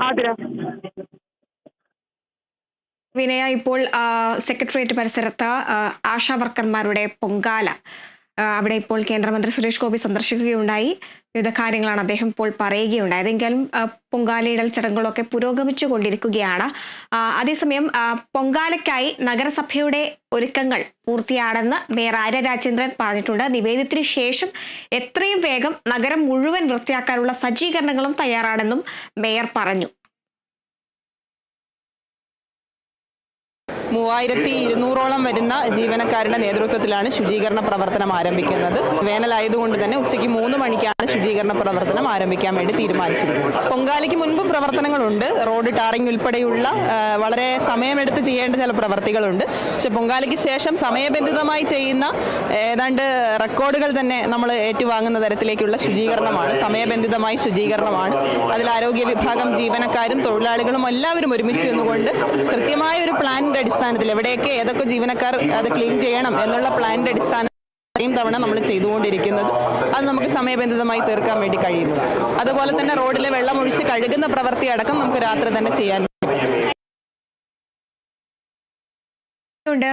ആഗ്രഹം. വിനയ, ഇപ്പോൾ സെക്രട്ടേറിയറ്റ് പരിസരത്ത് ആശാ വർക്കർമാരുടെ പൊങ്കാല അവിടെ ഇപ്പോൾ കേന്ദ്രമന്ത്രി സുരേഷ് ഗോപി സന്ദർശിക്കുകയുണ്ടായി. വിവിധ കാര്യങ്ങളാണ് അദ്ദേഹം ഇപ്പോൾ പറയുകയുണ്ടായത്. എങ്കിലും പൊങ്കാലയിടൽ ചടങ്ങുകളൊക്കെ പുരോഗമിച്ചു കൊണ്ടിരിക്കുകയാണ്. അതേസമയം പൊങ്കാലയ്ക്കായി നഗരസഭയുടെ ഒരുക്കങ്ങൾ പൂർത്തിയാണെന്ന് മേയർ ആര്യ രാജേന്ദ്രൻ പറഞ്ഞിട്ടുണ്ട്. നിവേദ്യത്തിന് ശേഷം എത്രയും വേഗം നഗരം മുഴുവൻ വൃത്തിയാക്കാനുള്ള സജ്ജീകരണങ്ങളും തയ്യാറാണെന്നും മേയർ പറഞ്ഞു. 3200ഓളം വരുന്ന ജീവനക്കാരുടെ നേതൃത്വത്തിലാണ് ശുചീകരണ പ്രവർത്തനം ആരംഭിക്കുന്നത്. വേനലായതുകൊണ്ട് തന്നെ ഉച്ചയ്ക്ക് 3 മണിക്കാണ് ശുചീകരണ പ്രവർത്തനം ആരംഭിക്കാൻ വേണ്ടി തീരുമാനിച്ചിരിക്കുന്നത്. പൊങ്കാലയ്ക്ക് മുൻപും പ്രവർത്തനങ്ങളുണ്ട്. റോഡ് ടാറിംഗ് ഉൾപ്പെടെയുള്ള വളരെ സമയമെടുത്ത് ചെയ്യേണ്ട ചില പ്രവർത്തികളുണ്ട്. പക്ഷെ പൊങ്കാലയ്ക്ക് ശേഷം സമയബന്ധിതമായി ചെയ്യുന്ന ഏതാണ്ട് റെക്കോർഡുകൾ തന്നെ നമ്മൾ ഏറ്റുവാങ്ങുന്ന തരത്തിലേക്കുള്ള ശുചീകരണമാണ്. സമയബന്ധിതമായി ശുചീകരണമാണ്. അതിൽ ആരോഗ്യ വിഭാഗം ജീവനക്കാരും തൊഴിലാളികളും എല്ലാവരും ഒരുമിച്ച് നിന്നുകൊണ്ട് കൃത്യമായ ഒരു പ്ലാനിന്റെ അടിസ്ഥാനത്തിൽ എവിടെയൊക്കെ ഏതൊക്കെ ജീവനക്കാർ അത് ക്ലീൻ ചെയ്യണം എന്നുള്ള പ്ലാനിന്റെ അടിസ്ഥാനം തവണ നമ്മൾ ചെയ്തുകൊണ്ടിരിക്കുന്നത്. അത് നമുക്ക് സമയബന്ധിതമായി തീർക്കാൻ വേണ്ടി കഴിയുന്നതാണ്. അതുപോലെ തന്നെ റോഡിലെ വെള്ളം ഒഴിച്ച് കഴുകുന്ന പ്രവൃത്തി അടക്കം നമുക്ക് രാത്രി തന്നെ ചെയ്യാൻ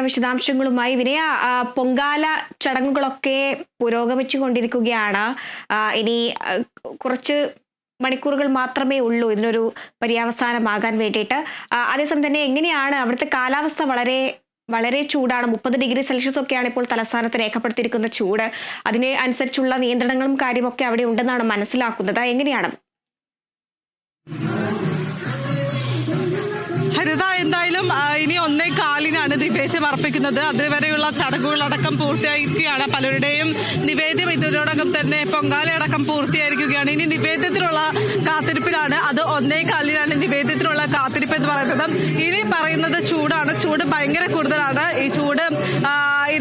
വിശദാംശങ്ങളുമായി വിനയ, പൊങ്കാല ചടങ്ങുകളൊക്കെ പുരോഗമിച്ചു കൊണ്ടിരിക്കുകയാണ്. ഇനി കുറച്ച് മണിക്കൂറുകൾ മാത്രമേ ഉള്ളൂ ഇതിനൊരു പര്യവസാനമാകാൻ വേണ്ടിയിട്ട്. അതേസമയം തന്നെ എങ്ങനെയാണ് അവിടുത്തെ കാലാവസ്ഥ? വളരെ വളരെ ചൂടാണ്. 30 ഡിഗ്രി സെൽഷ്യസ് ഒക്കെയാണ് ഇപ്പോൾ തലസ്ഥാനത്ത് രേഖപ്പെടുത്തിയിരിക്കുന്ന ചൂട്. അതിന് അനുസരിച്ചുള്ള നിയന്ത്രണങ്ങളും കാര്യമൊക്കെ അവിടെ ഉണ്ടെന്നാണ് മനസ്സിലാക്കുന്നത്. എങ്ങനെയാണ് ഹരിത? എന്തായാലും ഇനി 1:15 നിവേദ്യം അർപ്പിക്കുന്നത്. അതുവരെയുള്ള ചടങ്ങുകളടക്കം പൂർത്തിയായിരിക്കുകയാണ്. പലരുടെയും നിവേദ്യം ഇതിനോടകം തന്നെ പൊങ്കാലയടക്കം പൂർത്തിയായിരിക്കുകയാണ്. ഇനി നിവേദ്യത്തിനുള്ള കാത്തിരിപ്പിലാണ്. അത് 1:15 നിവേദ്യത്തിനുള്ള കാത്തിരിപ്പ് എന്ന് പറയുന്നത്. ഇനി പറയുന്നത് ചൂടാണ്. ചൂട് ഭയങ്കര കൂടുതലാണ്. ഈ ചൂട്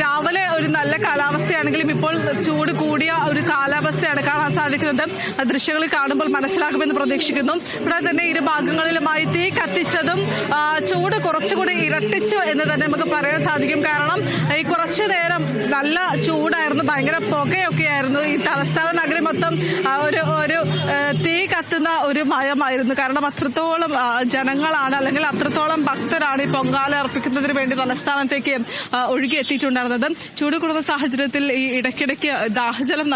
രാവിലെ ഒരു നല്ല കാലാവസ്ഥയാണെങ്കിലും ഇപ്പോൾ ചൂട് കൂടിയ ഒരു കാലാവസ്ഥയാണ് കാണാൻ സാധിക്കുന്നത്. ദൃശ്യങ്ങളിൽ കാണുമ്പോൾ മനസ്സിലാക്കുമെന്ന് പ്രതീക്ഷിക്കുന്നു. ഇവിടെ തന്നെ ഇരു ഭാഗങ്ങളിലുമായി തീ കത്തിച്ചതും ചൂട് കുറച്ചുകൂടി ഇരട്ടിച്ചു എന്ന് തന്നെ നമുക്ക് പറയാൻ സാധിക്കും. കാരണം ഈ കുറച്ചു നേരം നല്ല ചൂടായിരുന്നു, ഭയങ്കര പുകയൊക്കെ ആയിരുന്നു. ഈ തലസ്ഥാന നഗരം മൊത്തം ഒരു തീ കത്തുന്ന ഒരു മയമായിരുന്നു. കാരണം അത്രത്തോളം ജനങ്ങളാണ്, അല്ലെങ്കിൽ അത്രത്തോളം ഭക്തരാണ് ഈ പൊങ്കാല അർപ്പിക്കുന്നതിന് വേണ്ടി തലസ്ഥാനത്തേക്ക് ഒഴുകി എത്തിയിട്ടുണ്ടായിരുന്നത്. ചൂട് കൂടുന്ന സാഹചര്യത്തിൽ ഈ ഇടയ്ക്കിടയ്ക്ക് ദാഹജലം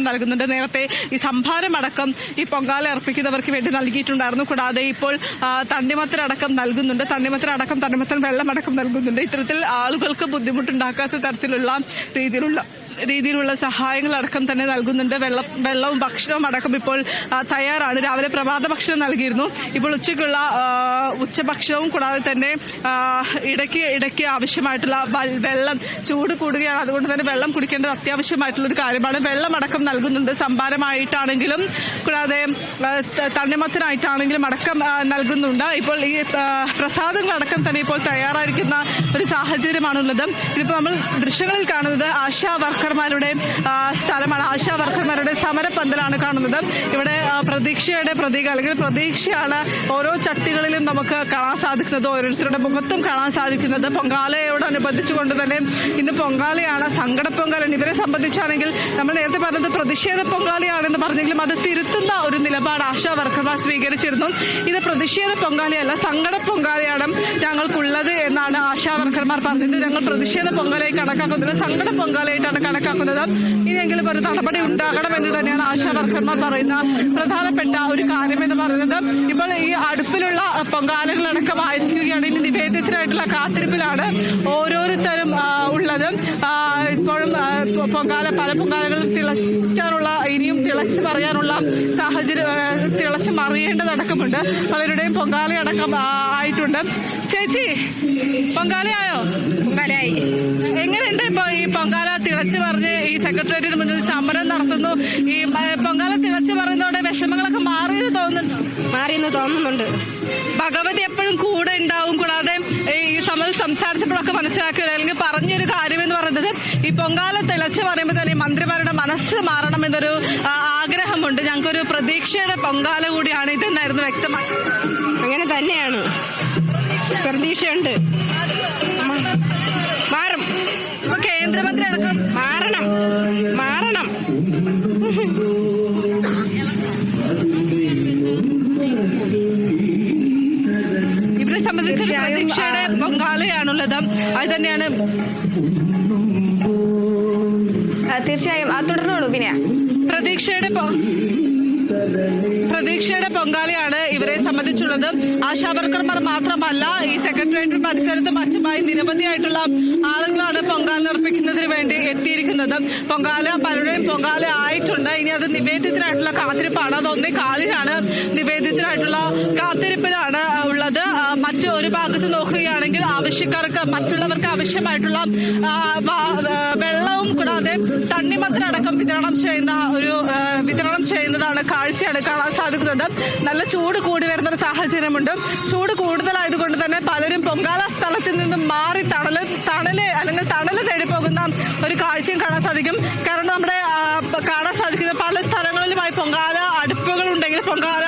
നൽകുന്നുണ്ട്. നേരത്തെ ഈ സംഭാരമടക്കം ഈ പൊങ്കാല അർപ്പിക്കുന്നവർക്ക് വേണ്ടി നൽകിയിട്ടുണ്ടായിരുന്നു. കൂടാതെ ഇപ്പോൾ തണ്ണിമത്തനടക്കം നൽകുന്നുണ്ട്. തണ്ണിമത്തൻ വെള്ളമടക്കം നൽകുന്നുണ്ട്. ഇത്തരത്തിൽ ആളുകൾക്ക് ബുദ്ധിമുട്ടുണ്ടാക്കാത്ത തരത്തിലുള്ള രീതിയിലുള്ള സഹായങ്ങളടക്കം തന്നെ നൽകുന്നുണ്ട്. വെള്ളവും ഭക്ഷണവും അടക്കം ഇപ്പോൾ തയ്യാറാണ്. രാവിലെ പ്രഭാത ഭക്ഷണം നൽകിയിരുന്നു. ഇപ്പോൾ ഉച്ചയ്ക്കുള്ള ഉച്ചഭക്ഷണവും കൂടാതെ തന്നെ ഇടയ്ക്ക് ആവശ്യമായിട്ടുള്ള വെള്ളം, ചൂട് കൂടുകയാണ്, അതുകൊണ്ട് തന്നെ വെള്ളം കുടിക്കേണ്ടത് അത്യാവശ്യമായിട്ടുള്ള ഒരു കാര്യമാണ്. വെള്ളമടക്കം നൽകുന്നുണ്ട്. സംഭാരമായിട്ടാണെങ്കിലും കൂടാതെ തണ്ണിമത്തനായിട്ടാണെങ്കിലും അടക്കം നൽകുന്നുണ്ട്. ഇപ്പോൾ ഈ പ്രസാദങ്ങളടക്കം തന്നെ ഇപ്പോൾ തയ്യാറായിരിക്കുന്ന ഒരു സാഹചര്യമാണുള്ളത്. ഇതിപ്പോൾ നമ്മൾ ദൃശ്യങ്ങളിൽ കാണുന്നത് ആശാ വർക്കർമാരുടെ സ്ഥലമാണ്. ആശാ വർക്കർമാരുടെ സമരപന്തലാണ് കാണുന്നത്. ഇവിടെ പ്രതീക്ഷയുടെ പ്രതീകം, അല്ലെങ്കിൽ പ്രതീക്ഷയാണ് ഓരോ ചട്ടികളിലും നമുക്ക് കാണാൻ സാധിക്കുന്നത്, ഓരോരുത്തരുടെ മുഖത്തും കാണാൻ സാധിക്കുന്നത്. പൊങ്കാലയോടനുബന്ധിച്ചുകൊണ്ട് തന്നെ ഇന്ന് പൊങ്കാലയാണ്, സങ്കട പൊങ്കാലയാണ്. ഇവരെ സംബന്ധിച്ചാണെങ്കിൽ നമ്മൾ നേരത്തെ പറഞ്ഞത് പ്രതിഷേധ പൊങ്കാലയാണെന്ന് പറഞ്ഞെങ്കിലും അത് തിരുത്തുന്ന ഒരു നിലപാട് ആശാ വർക്കർമാർ സ്വീകരിച്ചിരുന്നു. ഇത് പ്രതിഷേധ പൊങ്കാലയല്ല, സങ്കട പൊങ്കാലയാണ് ഞങ്ങൾക്കുള്ളത് എന്നാണ് ആശാ വർക്കർമാർ പറഞ്ഞത്. ഞങ്ങൾ പ്രതിഷേധ പൊങ്കാലയായി കണക്കാക്കുന്നില്ല, സങ്കട പൊങ്കാലയായിട്ടാണ് കണക്കാക്കുന്നത്. ഇനിയെങ്കിലും ഒരു നടപടി ഉണ്ടാകണമെന്ന് തന്നെയാണ് ആശാ വർക്കർമാർ പറയുന്ന പ്രധാനപ്പെട്ട ഒരു കാര്യമെന്ന് പറയുന്നത്. ഇപ്പോൾ ഈ അടുപ്പിലുള്ള പൊങ്കാലകളടക്കമായിരിക്കുകയാണ്. ഇനി നിവേദ്യത്തിനായിട്ടുള്ള കാത്തിരിപ്പിലാണ് ഓരോരുത്തരും ഉള്ളത്. ഇപ്പോഴും പല പൊങ്കാലകളും തിളച്ചാനുള്ള, ഇനിയും തിളച്ച് പറയാനുള്ള സാഹചര്യം, തിളച്ച് മറിയേണ്ടതടക്കമുണ്ട്. പലരുടെയും പൊങ്കാലയടക്കം ആയിട്ടുണ്ട്. ചേച്ചി, പൊങ്കാലയായോ? പൊങ്കാലയായി. എങ്ങനെയുണ്ട് ഇപ്പൊ ഈ പൊങ്കാല തിളച്ച് പറഞ്ഞ് ഈ സെക്രട്ടേറിയറ്റിന് മുന്നിൽ സമരം നടത്തുന്നു? ഈ പൊങ്കാല തിളച്ച് പറയുന്നതോടെ വിഷമങ്ങളൊക്കെ മാറിയെന്ന് തോന്നുന്നുണ്ട്. ഭഗവതി എപ്പോഴും കൂടെ ഉണ്ടാവും. കൂടാതെ ഈ സമരം സംസാരിച്ചപ്പോഴൊക്കെ മനസ്സിലാക്കുക, അല്ലെങ്കിൽ പറഞ്ഞൊരു കാര്യമെന്ന് പറയുന്നത് ഈ പൊങ്കാല തിളച്ച് പറയുമ്പോൾ തന്നെ മന്ത്രിമാരുടെ മനസ്സ് മാറണം എന്നൊരു ആഗ്രഹമുണ്ട്. ഞങ്ങൾക്കൊരു പ്രതീക്ഷയുടെ പൊങ്കാല കൂടിയാണ് ഇതെന്നായിരുന്നു വ്യക്തമായി. അങ്ങനെ തന്നെയാണ്, പ്രതീക്ഷയുണ്ട്. മാറും. ഇപ്പൊ കേന്ദ്രമന്ത്രി അടക്കം മാറണം. പ്രതീക്ഷയുടെ പൊങ്കാലയാണുള്ളത്. അത് തന്നെയാണ് തീർച്ചയായും തുടർന്നോളൂ വിനയ. പ്രതീക്ഷയുടെ പൊങ്കാലയാണ് ഇവരെ സംബന്ധിച്ചുള്ളത്. ആശാവർക്കർമാർ മാത്രമല്ല, ഈ സെക്രട്ടേറിയറ്റ് പരിസരത്ത് മറ്റുമായി നിരവധിയായിട്ടുള്ള ആളുകളാണ് പൊങ്കാല അർപ്പിക്കുന്നതിന് വേണ്ടി എത്തിയിരിക്കുന്നത്. പലരുടെയും പൊങ്കാല ആയിട്ടുണ്ട്. ഇനി അത് നിവേദ്യത്തിനായിട്ടുള്ള കാത്തിരിപ്പാണ്. അത് ഒന്നേ കാലിലാണ് നിവേദ്യത്തിനായിട്ടുള്ള കാത്തിരിപ്പിലാണ് ഉള്ളത്. മറ്റു ഒരു ഭാഗത്ത് നോക്കുകയാണെങ്കിൽ ആവശ്യക്കാർക്ക് മറ്റുള്ളവർക്ക് ആവശ്യമായിട്ടുള്ള വെള്ളവും കൂടാതെ തണ്ണിമത്തനടക്കം വിതരണം ചെയ്യുന്നതാണ് കാഴ്ചയാണ് കാണാൻ സാധിക്കുന്നത്. നല്ല ചൂട് കൂടി വരുന്ന ഒരു സാഹചര്യമുണ്ട്. ചൂട് കൂടുതലായതുകൊണ്ട് തന്നെ പലരും പൊങ്കാല സ്ഥലത്തിൽ നിന്നും മാറി തണല് തേടി പോകുന്ന ഒരു കാഴ്ചയും കാണാൻ സാധിക്കും. കാരണം നമ്മുടെ കാണാൻ സാധിക്കുന്ന പല സ്ഥലങ്ങളിലുമായി പൊങ്കാല അടുപ്പുകൾ ഉണ്ടെങ്കിൽ പൊങ്കാല